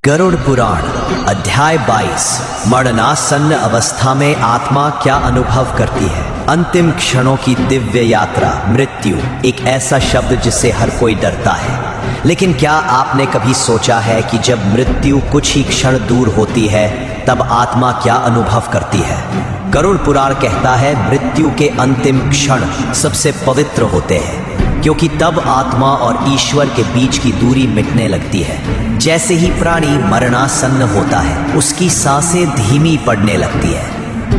गरुड़ पुराण अध्याय 22 मरणासन्न अवस्था में आत्मा क्या अनुभव करती है। अंतिम क्षणों की दिव्य यात्रा। मृत्यु एक ऐसा शब्द जिससे हर कोई डरता है, लेकिन क्या आपने कभी सोचा है कि जब मृत्यु कुछ ही क्षण दूर होती है तब आत्मा क्या अनुभव करती है। गरुड़ पुराण कहता है मृत्यु के अंतिम क्षण सबसे पवित्र होते हैं, क्योंकि तब आत्मा और ईश्वर के बीच की दूरी मिटने लगती है। जैसे ही प्राणी मरणासन्न होता है उसकी सांसें धीमी पड़ने लगती है,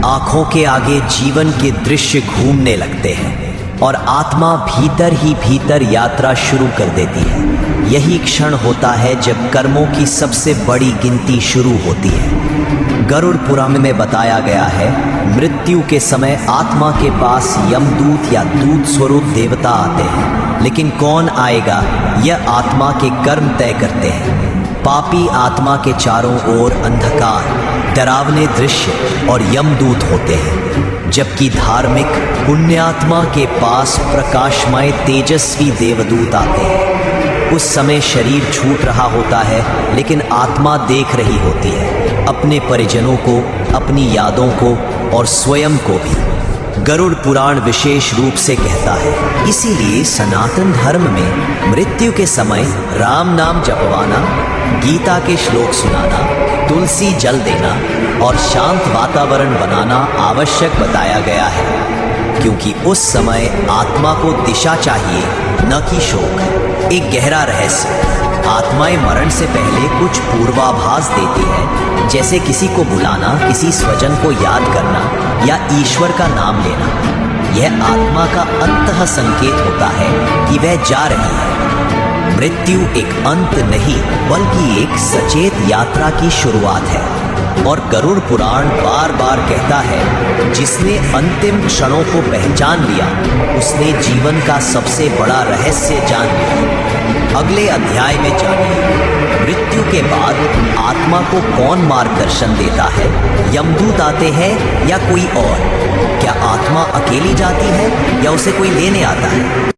आंखों के आगे जीवन के दृश्य घूमने लगते हैं और आत्मा भीतर ही भीतर यात्रा शुरू कर देती है। यही क्षण होता है जब कर्मों की सबसे बड़ी गिनती शुरू होती है। गरुड़ पुराण में बताया गया है मृत्यु के समय आत्मा के पास यमदूत या दूत स्वरूप देवता आते हैं, लेकिन कौन आएगा यह आत्मा के कर्म तय करते हैं। पापी आत्मा के चारों ओर अंधकार, डरावने दृश्य और यमदूत होते हैं, जबकि धार्मिक पुण्यात्मा के पास प्रकाशमय तेजस्वी देवदूत आते हैं। उस समय शरीर छूट रहा होता है, लेकिन आत्मा देख रही होती है, अपने परिजनों को, अपनी यादों को और स्वयं को भी। गरुड़ पुराण विशेष रूप से कहता है, इसीलिए सनातन धर्म में मृत्यु के समय राम नाम जपवाना, गीता के श्लोक सुनाना, तुलसी जल देना और शांत वातावरण बनाना आवश्यक बताया गया है, क्योंकि उस समय आत्मा को दिशा चाहिए, न कि शोक। एक गहरा रहस्य। आत्माएं मरण से पहले कुछ पूर्वाभास देती है, जैसे किसी को बुलाना, किसी स्वजन को याद करना या ईश्वर का नाम लेना। यह आत्मा का अंतः संकेत होता है कि वह जा रही है। मृत्यु एक अंत नहीं, बल्कि एक सचेत यात्रा की शुरुआत है। और गरुड़ पुराण बार बार कहता है, जिसने अंतिम क्षणों को पहचान लिया उसने जीवन का सबसे बड़ा रहस्य जान लिया। अगले अध्याय में जानिए मृत्यु के बाद आत्मा को कौन मार्गदर्शन देता है। यमदूत आते हैं या कोई और? क्या आत्मा अकेली जाती है या उसे कोई लेने आता है?